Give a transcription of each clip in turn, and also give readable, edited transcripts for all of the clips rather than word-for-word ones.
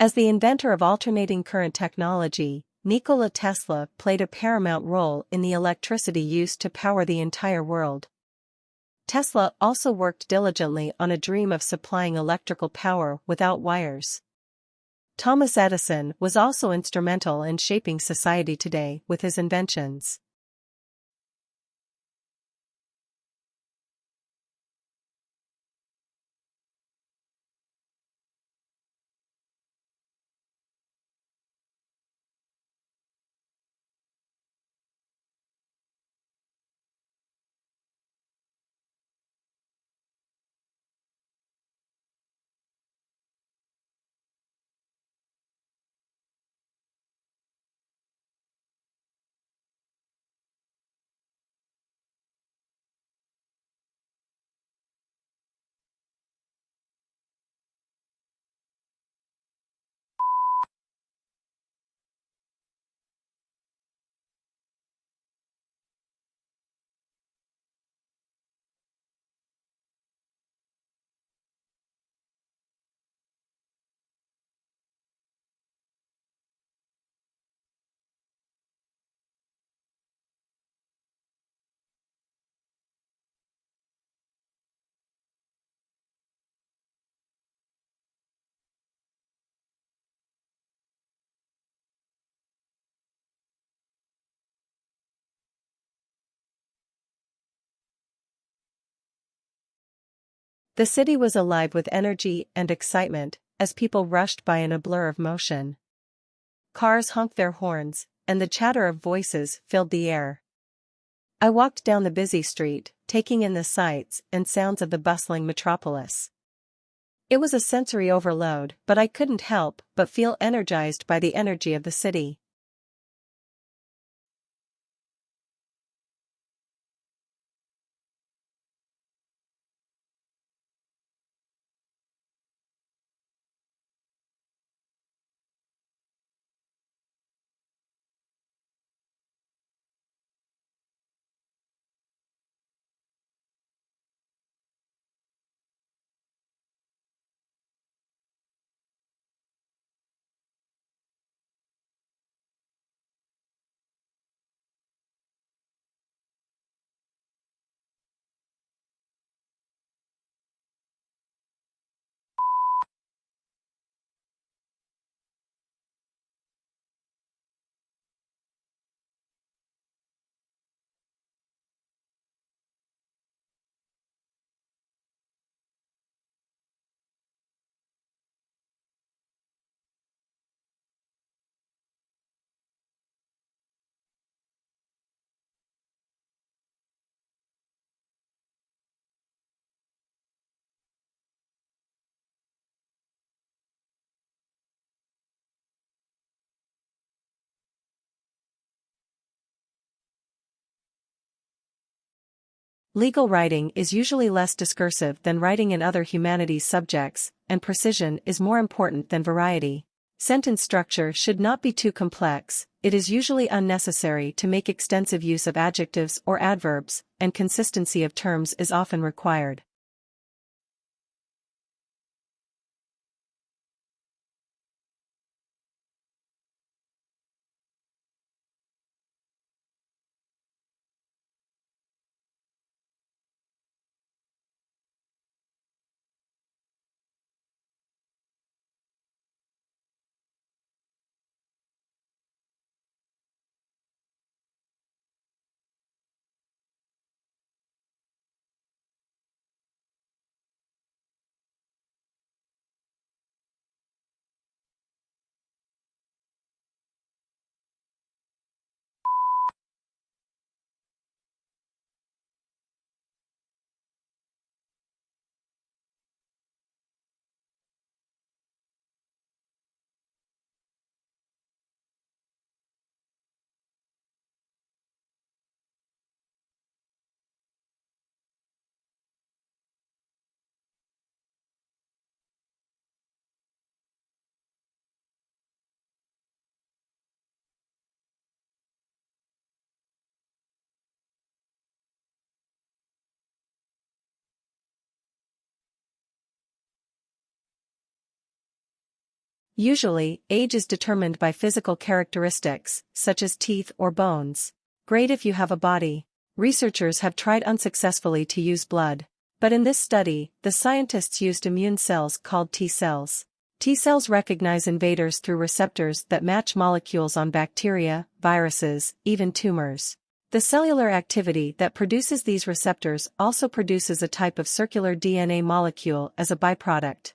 As the inventor of alternating current technology, Nikola Tesla played a paramount role in the electricity used to power the entire world. Tesla also worked diligently on a dream of supplying electrical power without wires. Thomas Edison was also instrumental in shaping society today with his inventions. The city was alive with energy and excitement, as people rushed by in a blur of motion. Cars honked their horns, and the chatter of voices filled the air. I walked down the busy street, taking in the sights and sounds of the bustling metropolis. It was a sensory overload, but I couldn't help but feel energized by the energy of the city. Legal writing is usually less discursive than writing in other humanities subjects, and precision is more important than variety. Sentence structure should not be too complex, it is usually unnecessary to make extensive use of adjectives or adverbs, and consistency of terms is often required. Usually, age is determined by physical characteristics, such as teeth or bones. Great if you have a body. Researchers have tried unsuccessfully to use blood. But in this study, the scientists used immune cells called T cells. T cells recognize invaders through receptors that match molecules on bacteria, viruses, even tumors. The cellular activity that produces these receptors also produces a type of circular DNA molecule as a byproduct.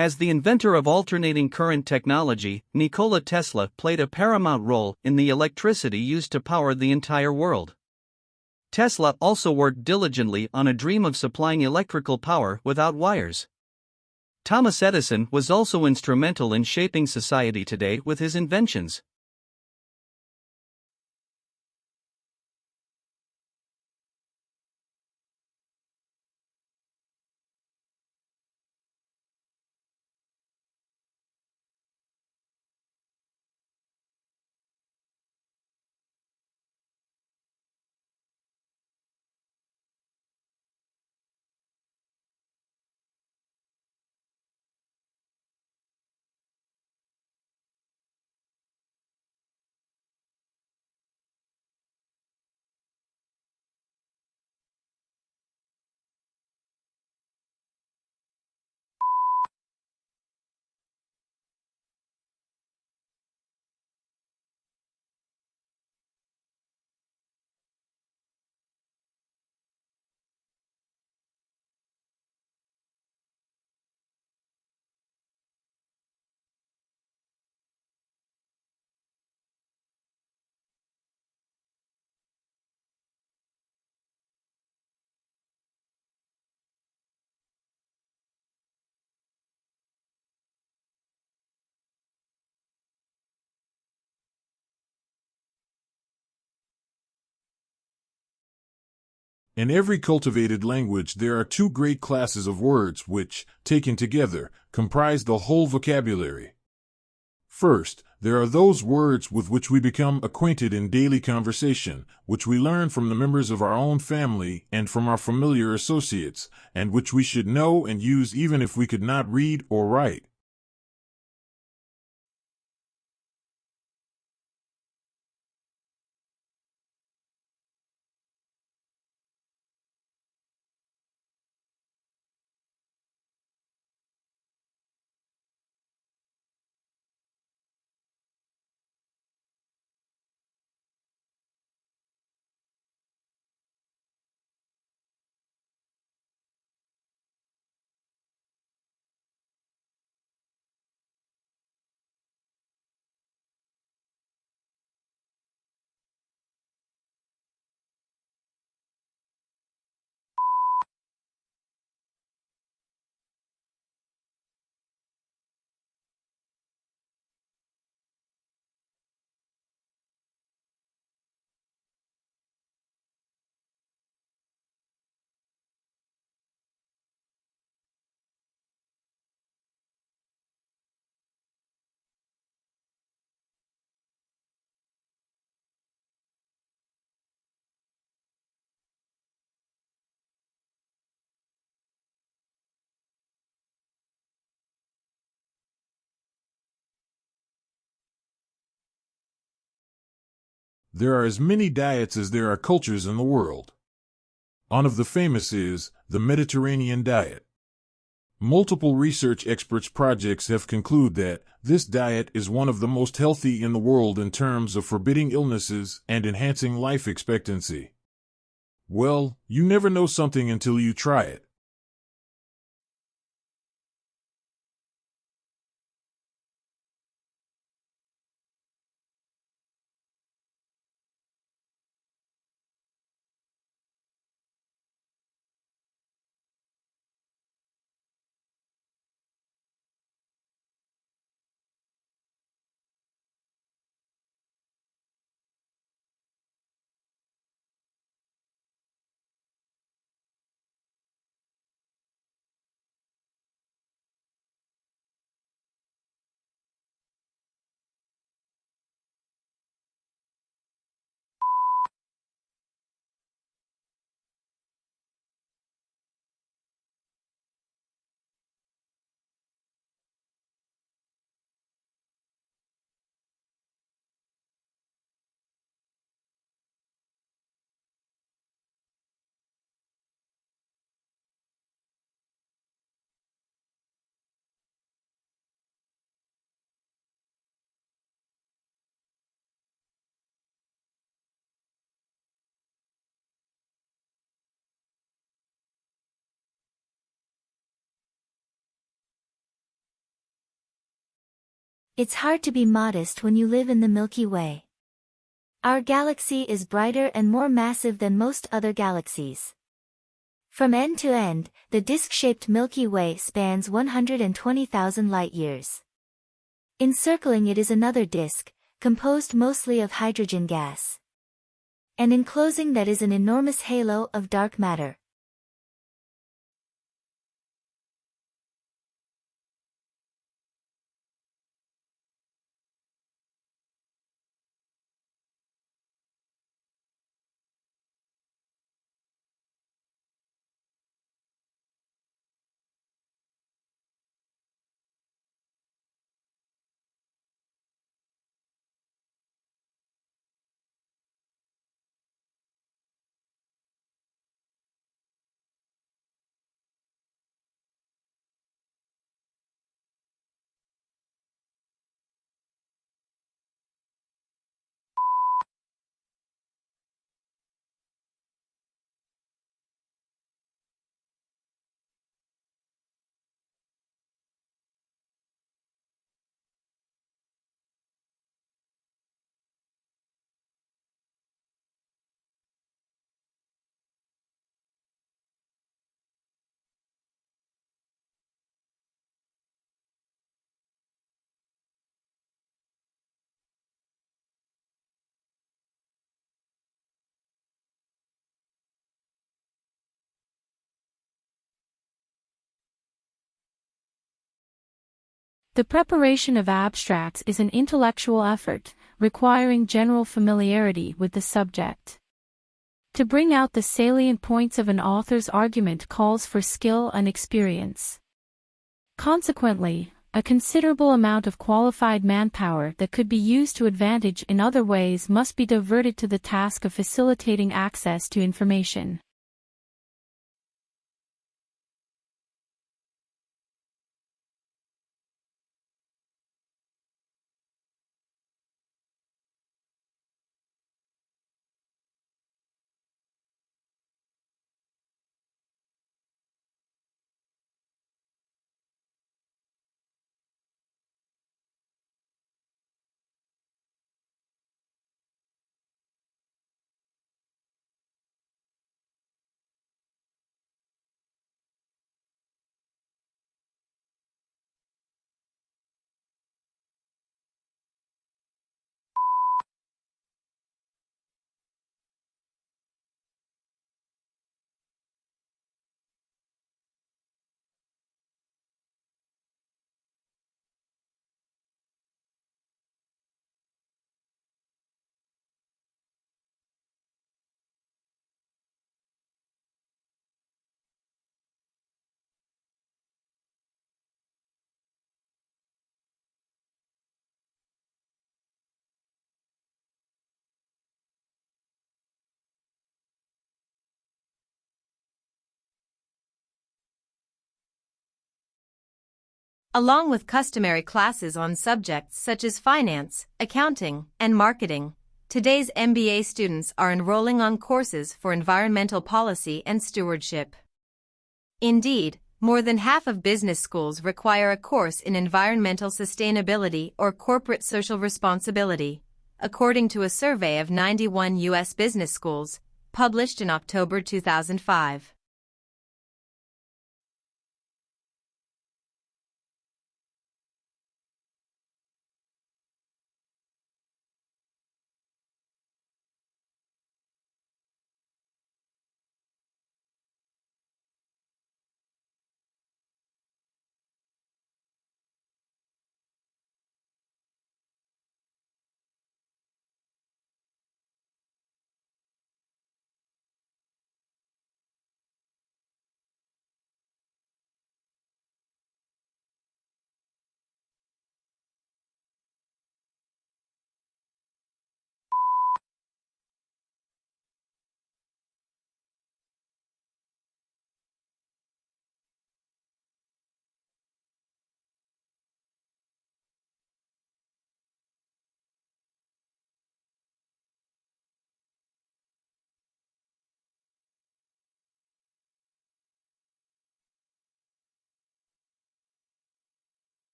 As the inventor of alternating current technology, Nikola Tesla played a paramount role in the electricity used to power the entire world. Tesla also worked diligently on a dream of supplying electrical power without wires. Thomas Edison was also instrumental in shaping society today with his inventions. In every cultivated language there are two great classes of words which, taken together, comprise the whole vocabulary. First, there are those words with which we become acquainted in daily conversation, which we learn from the members of our own family and from our familiar associates, and which we should know and use even if we could not read or write. There are as many diets as there are cultures in the world. One of the famous is the Mediterranean diet. Multiple research experts projects have concluded that this diet is one of the most healthy in the world in terms of forbidding illnesses and enhancing life expectancy. Well, you never know something until you try it. It's hard to be modest when you live in the Milky Way. Our galaxy is brighter and more massive than most other galaxies. From end to end, the disc-shaped Milky Way spans 120,000 light-years. Encircling it is another disk, composed mostly of hydrogen gas. And enclosing that is an enormous halo of dark matter. The preparation of abstracts is an intellectual effort, requiring general familiarity with the subject. To bring out the salient points of an author's argument calls for skill and experience. Consequently, a considerable amount of qualified manpower that could be used to advantage in other ways must be diverted to the task of facilitating access to information. along with customary classes on subjects such as finance, accounting, and marketing. Today's MBA students are enrolling on courses for environmental policy and stewardship. Indeed, more than half of business schools require a course in environmental sustainability or corporate social responsibility, according to a survey of 91 U.S. business schools, published in October 2005.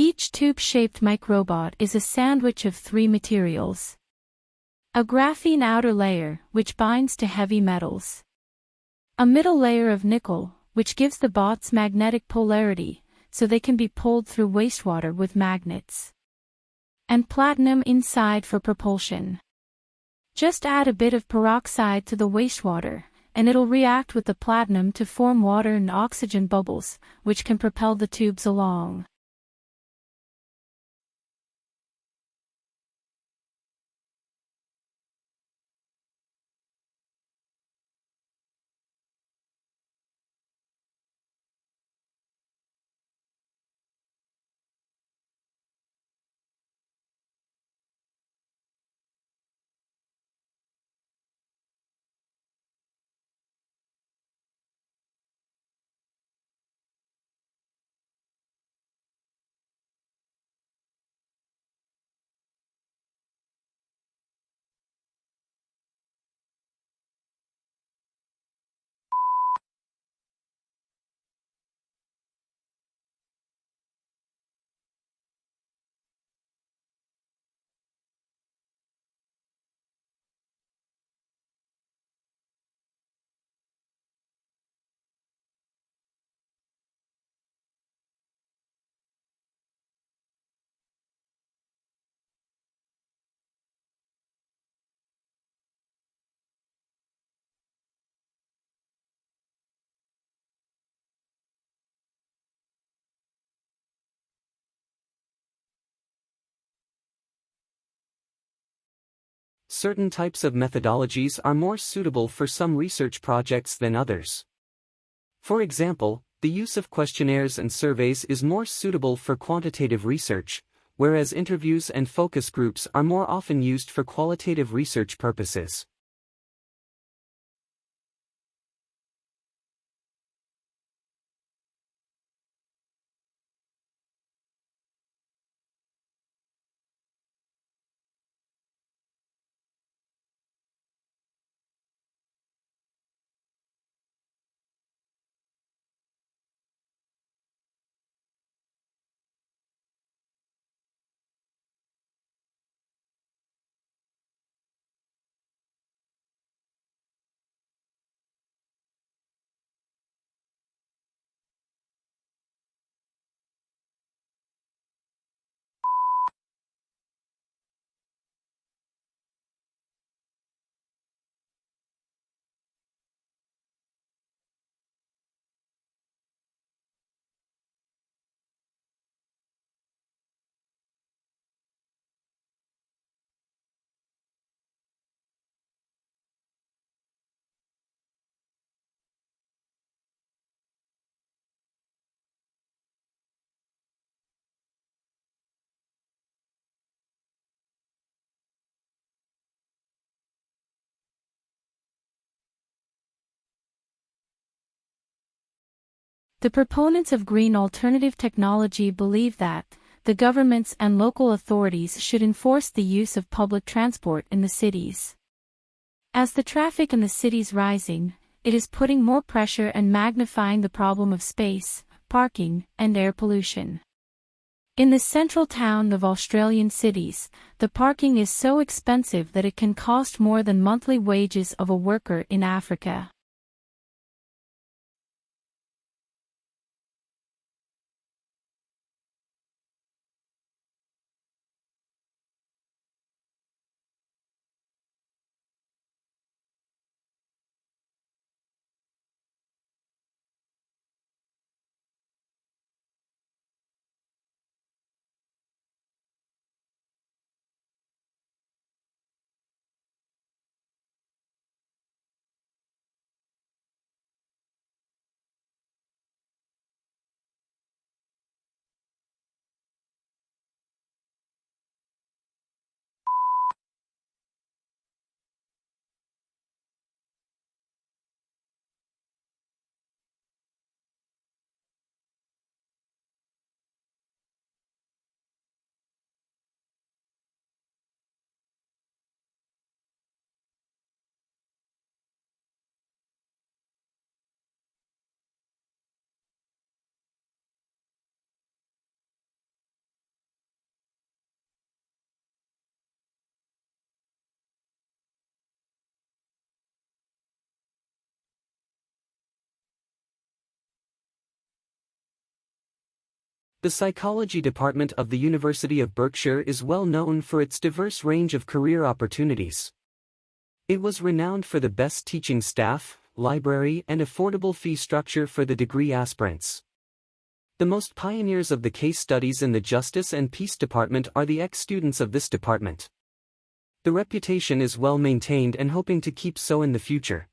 Each tube-shaped microbot is a sandwich of three materials. A graphene outer layer, which binds to heavy metals. A middle layer of nickel, which gives the bots magnetic polarity, so they can be pulled through wastewater with magnets. And platinum inside for propulsion. Just add a bit of peroxide to the wastewater, and it'll react with the platinum to form water and oxygen bubbles, which can propel the tubes along. Certain types of methodologies are more suitable for some research projects than others. For example, the use of questionnaires and surveys is more suitable for quantitative research, whereas interviews and focus groups are more often used for qualitative research purposes. The proponents of green alternative technology believe that the governments and local authorities should enforce the use of public transport in the cities. As the traffic in the cities rising, it is putting more pressure and magnifying the problem of space, parking, and air pollution. In the central town of Australian cities, the parking is so expensive that it can cost more than monthly wages of a worker in Africa. The psychology department of the University of Berkshire is well known for its diverse range of career opportunities. It was renowned for the best teaching staff, library, and affordable fee structure for the degree aspirants. The most pioneers of the case studies in the Justice and Peace Department are the ex-students of this department. The reputation is well maintained and hoping to keep so in the future.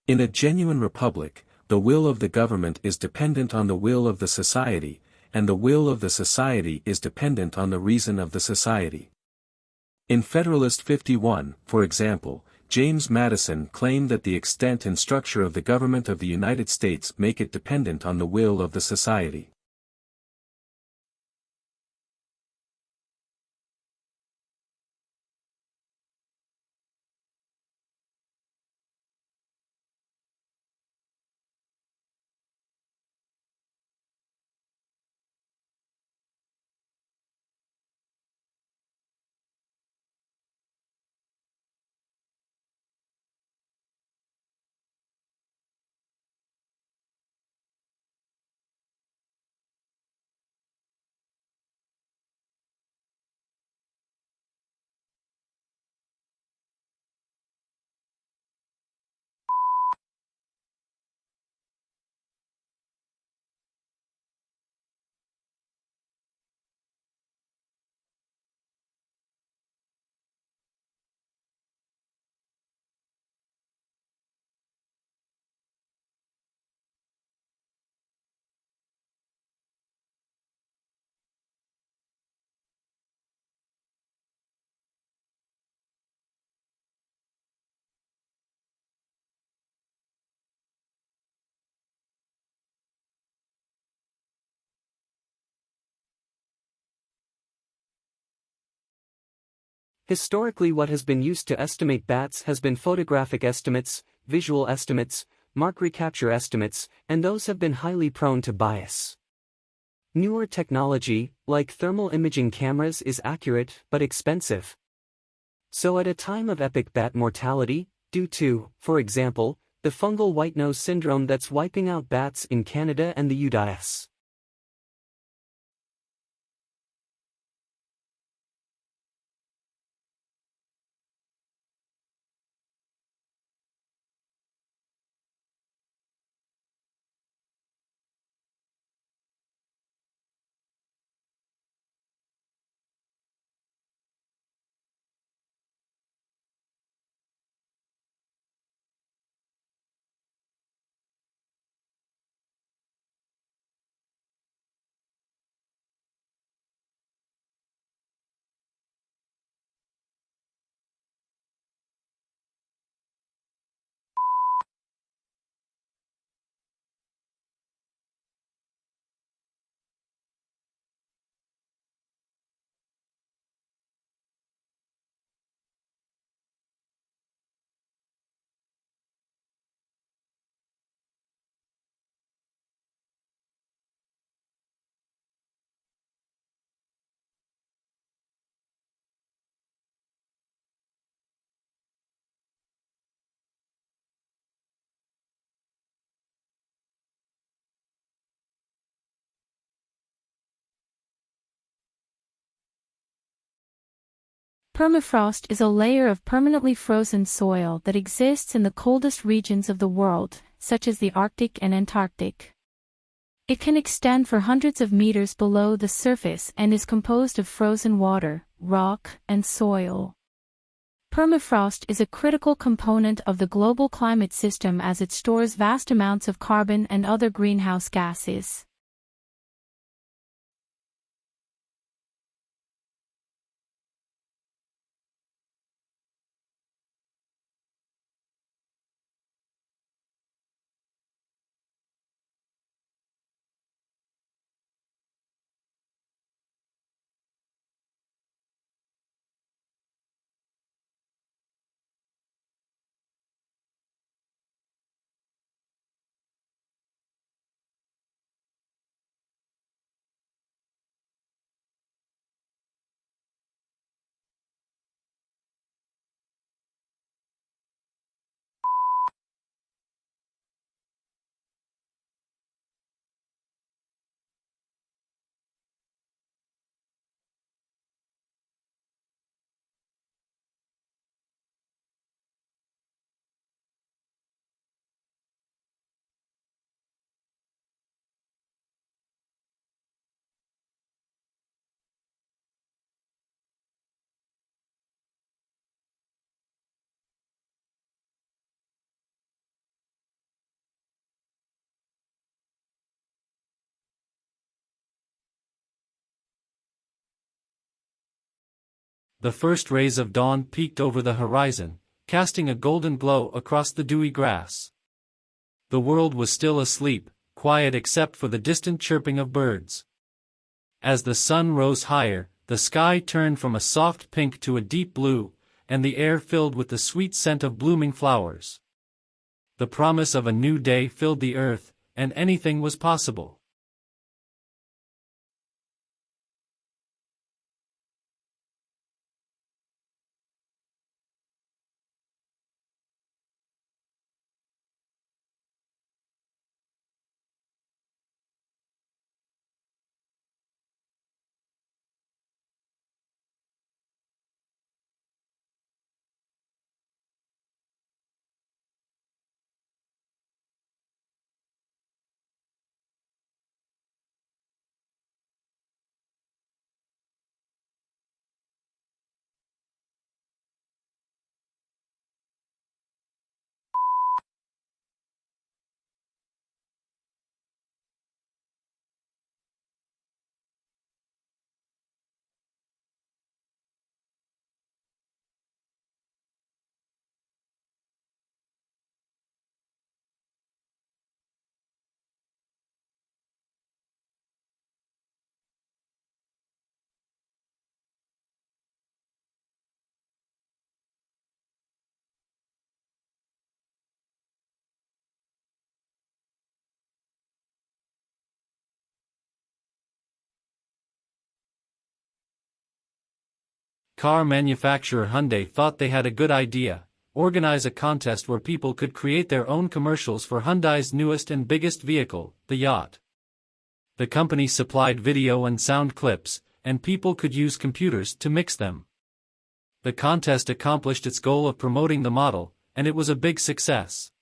In a genuine republic, the will of the government is dependent on the will of the society, and the will of the society is dependent on the reason of the society. In Federalist 51, for example, James Madison claimed that the extent and structure of the government of the United States make it dependent on the will of the society. Historically, what has been used to estimate bats has been photographic estimates, visual estimates, mark recapture estimates, and those have been highly prone to bias. Newer technology, like thermal imaging cameras, is accurate but expensive. So at a time of epic bat mortality, due to, for example, the fungal white nose syndrome that's wiping out bats in Canada and the US. Permafrost is a layer of permanently frozen soil that exists in the coldest regions of the world, such as the Arctic and Antarctic. It can extend for hundreds of meters below the surface and is composed of frozen water, rock, and soil. Permafrost is a critical component of the global climate system as it stores vast amounts of carbon and other greenhouse gases. The first rays of dawn peeked over the horizon, casting a golden glow across the dewy grass. The world was still asleep, quiet except for the distant chirping of birds. As the sun rose higher, the sky turned from a soft pink to a deep blue, and the air filled with the sweet scent of blooming flowers. The promise of a new day filled the earth, and anything was possible. Car manufacturer Hyundai thought they had a good idea: organize a contest where people could create their own commercials for Hyundai's newest and biggest vehicle, the yacht. The company supplied video and sound clips, and people could use computers to mix them. The contest accomplished its goal of promoting the model, and it was a big success.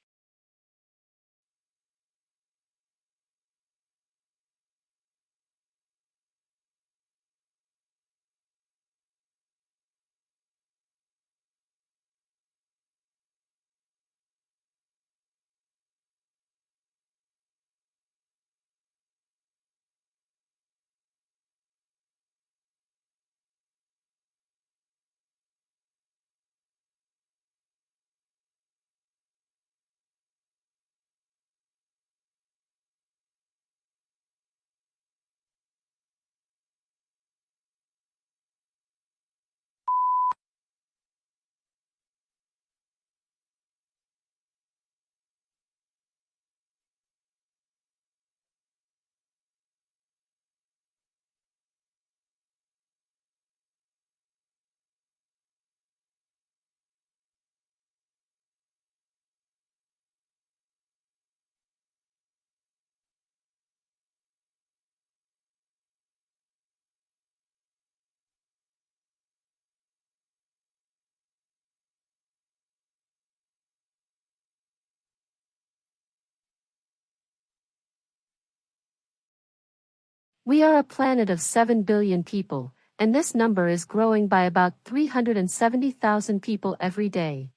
We are a planet of 7 billion people, and this number is growing by about 370,000 people every day.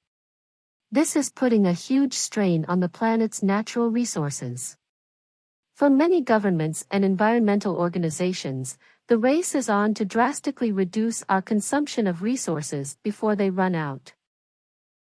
This is putting a huge strain on the planet's natural resources. For many governments and environmental organizations, the race is on to drastically reduce our consumption of resources before they run out.